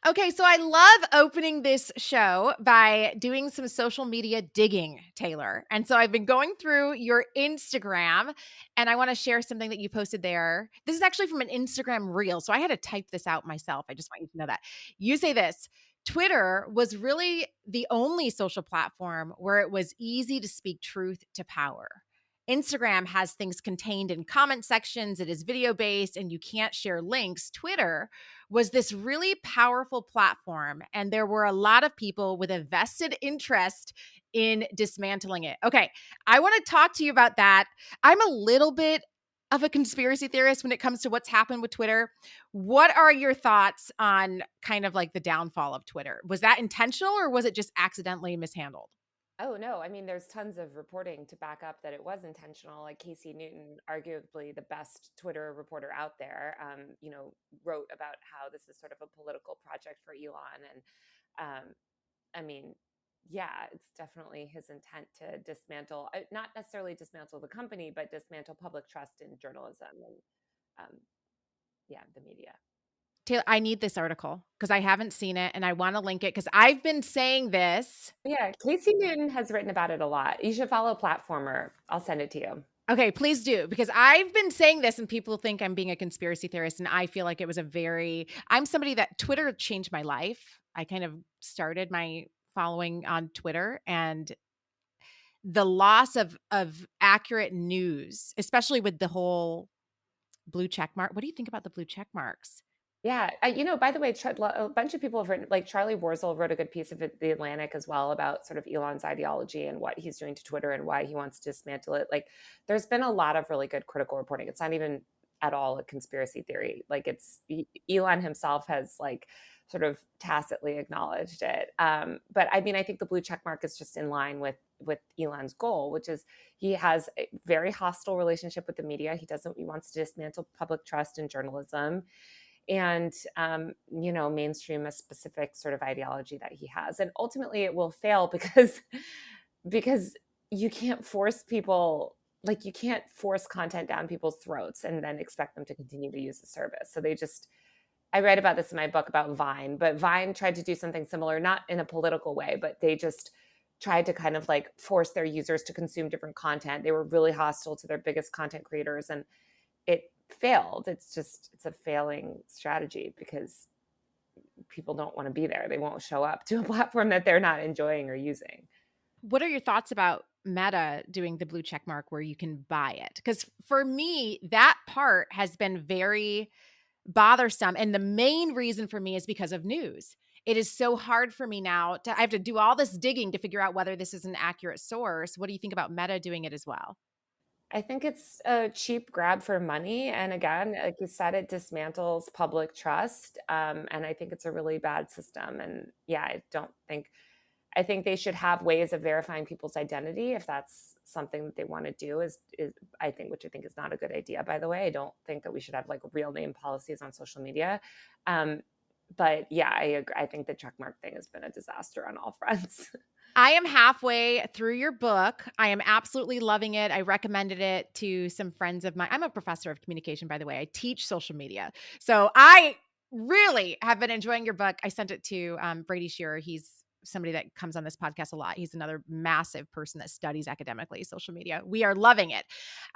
Okay, so I love opening this show by doing some social media digging, Taylor. And so I've been going through your Instagram and I want to share something that you posted there. This is actually from an Instagram reel. So I had to type this out myself. I just want you to know that. You say this: Twitter was really the only social platform where it was easy to speak truth to power. Instagram has things contained in comment sections, it is video based, and you can't share links. Twitter was this really powerful platform, and there were a lot of people with a vested interest in dismantling it. Okay, I want to talk to you about that. I'm a little bit of a conspiracy theorist when it comes to what's happened with Twitter. What are your thoughts on kind of like the downfall of Twitter? Was that intentional or was it just accidentally mishandled? Oh, no. I mean, there's tons of reporting to back up that it was intentional. Like Casey Newton, arguably the best Twitter reporter out there, wrote about how this is sort of a political project for Elon. And I mean, yeah, it's definitely his intent to dismantle, not necessarily dismantle the company, but dismantle public trust in journalism and, yeah, the media. Taylor, I need this article because I haven't seen it and I want to link it because I've been saying this. Yeah, Casey Newton has written about it a lot. You should follow Platformer. I'll send it to you. Okay, please do, because I've been saying this and people think I'm being a conspiracy theorist, and I feel like it was I'm somebody that Twitter changed my life. I kind of started my following on Twitter, and the loss of accurate news, especially with the whole blue check mark. What do you think about the blue check marks? Yeah, by the way, a bunch of people have written, like Charlie Warzel wrote a good piece of The Atlantic as well about sort of Elon's ideology and what he's doing to Twitter and why he wants to dismantle it. Like, there's been a lot of really good critical reporting. It's not even at all a conspiracy theory. Like, Elon himself has like sort of tacitly acknowledged it. But I mean, I think the blue check mark is just in line with Elon's goal, which is he has a very hostile relationship with the media. He wants to dismantle public trust in journalism and mainstream a specific sort of ideology that he has, and ultimately it will fail because you can't force people, like you can't force content down people's throats and then expect them to continue to use the service. So I write about this in my book about Vine, but Vine tried to do something similar, not in a political way, but they just tried to kind of like force their users to consume different content. They were really hostile to their biggest content creators, and it failed. It's a failing strategy because people don't want to be there. They won't show up to a platform that they're not enjoying or using. What are your thoughts about Meta doing the blue check mark where you can buy it? Because for me, that part has been very bothersome. And the main reason for me is because of news. It is so hard for me now I have to do all this digging to figure out whether this is an accurate source. What do you think about Meta doing it as well? I think it's a cheap grab for money. And again, like you said, it dismantles public trust. And I think it's a really bad system. And yeah, I think they should have ways of verifying people's identity if that's something that they want to do which I think is not a good idea, by the way. I don't think that we should have like real name policies on social media. Um, but yeah, I agree. I think the checkmark thing has been a disaster on all fronts. I am halfway through your book. I am absolutely loving it. I recommended it to some friends of mine. I'm a professor of communication, by the way. I teach social media. So I really have been enjoying your book. I sent it to Brady Shearer. He's somebody that comes on this podcast a lot. He's another massive person that studies academically social media. We are loving it.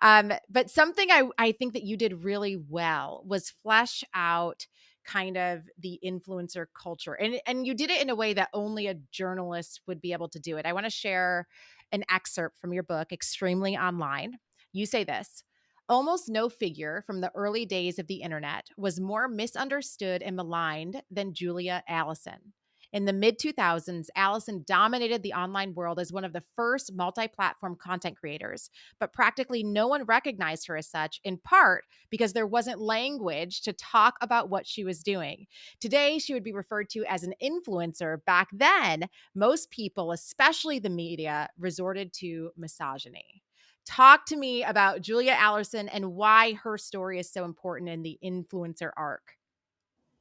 But something I think that you did really well was flesh out kind of the influencer culture. And you did it in a way that only a journalist would be able to do it. I want to share an excerpt from your book, Extremely Online. You say this: almost no figure from the early days of the internet was more misunderstood and maligned than Julia Allison. In the mid 2000s, Allison dominated the online world as one of the first multi platform content creators, but practically no one recognized her as such, in part because there wasn't language to talk about what she was doing. Today, she would be referred to as an influencer. Back then, most people, especially the media, resorted to misogyny. Talk to me about Julia Allison and why her story is so important in the influencer arc.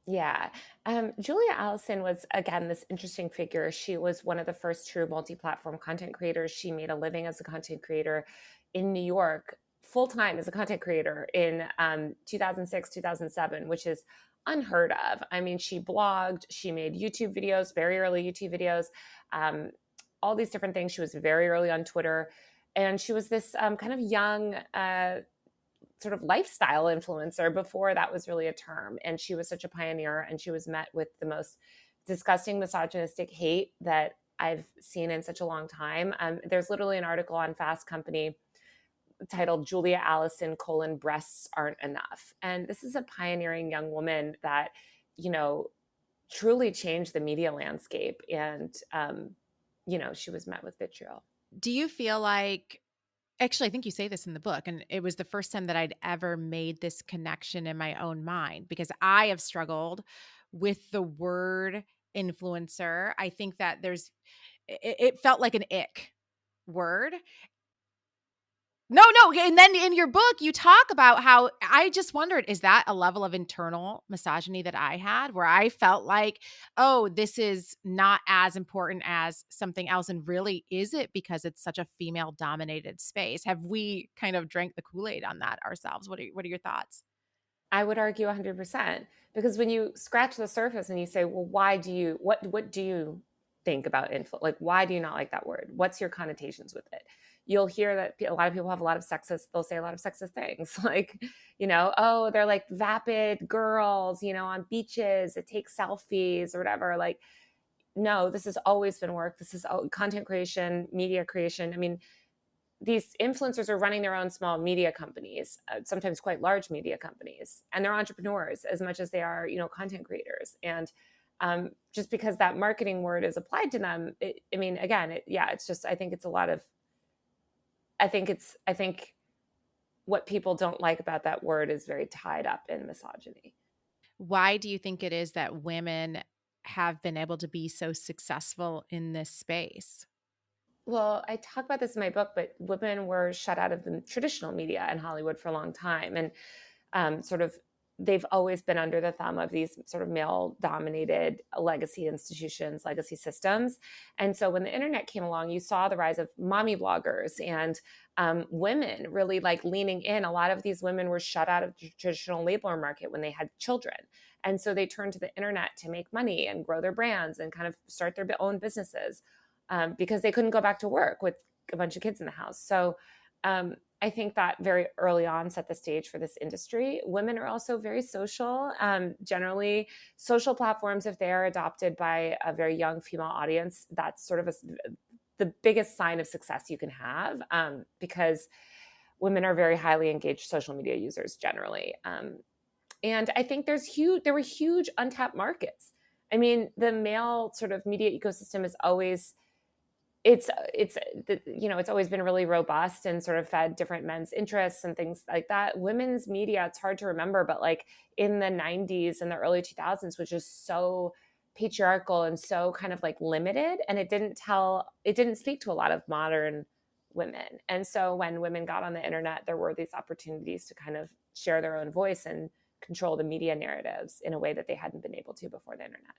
Yeah. Julia Allison was, again, this interesting figure. She was one of the first true multi platform content creators. She made a living as a content creator in New York, full time as a content creator in 2006, 2007, which is unheard of. I mean, she blogged, she made YouTube videos, very early YouTube videos, um, all these different things. She was very early on Twitter. And she was this kind of young, sort of lifestyle influencer before that was really a term. And she was such a pioneer, and she was met with the most disgusting misogynistic hate that I've seen in such a long time. There's literally an article on Fast Company titled Julia Allison: breasts aren't enough. And this is a pioneering young woman that, you know, truly changed the media landscape. And, she was met with vitriol. Do you feel like actually, I think you say this in the book, and it was the first time that I'd ever made this connection in my own mind because I have struggled with the word influencer. I think that it felt like an ick word. No, no, and then in your book, you talk about how I just wondered, is that a level of internal misogyny that I had where I felt like, "Oh, this is not as important as something else," and really, is it because it's such a female-dominated space? Have we kind of drank the Kool-Aid on that ourselves? What are your thoughts? I would argue 100%, because when you scratch the surface and you say, well, why do you, what do you think about influence? Like, why do you not like that word? What's your connotations with it? You'll hear that a lot of people have a lot of sexist, they'll say a lot of sexist things like, oh, they're like vapid girls, on beaches, it takes selfies or whatever. Like, no, this has always been work. This is content creation, media creation. I mean, these influencers are running their own small media companies, sometimes quite large media companies, and they're entrepreneurs as much as they are, content creators. And just because that marketing word is applied to them, I mean, again, it's just, I think it's a lot of, I think what people don't like about that word is very tied up in misogyny. Why do you think it is that women have been able to be so successful in this space? Well, I talk about this in my book, but women were shut out of the traditional media in Hollywood for a long time. And sort of they've always been under the thumb of these sort of male dominated legacy institutions, legacy systems. And so when the internet came along, you saw the rise of mommy bloggers and women really like leaning in. A lot of these women were shut out of the traditional labor market when they had children. And so they turned to the internet to make money and grow their brands and kind of start their own businesses, because they couldn't go back to work with a bunch of kids in the house. So I think that very early on set the stage for this industry. Women are also very social. Generally, social platforms, if they are adopted by a very young female audience, that's sort of the biggest sign of success you can have, because women are very highly engaged social media users generally. And I think there were huge untapped markets. I mean, the male sort of media ecosystem is always it's always been really robust and sort of fed different men's interests and things like that. Women's media, it's hard to remember, but like in the 90s and the early 2000s was just so patriarchal and so kind of like limited, and it didn't speak to a lot of modern women. And so when women got on the internet, there were these opportunities to kind of share their own voice and control the media narratives in a way that they hadn't been able to before the internet.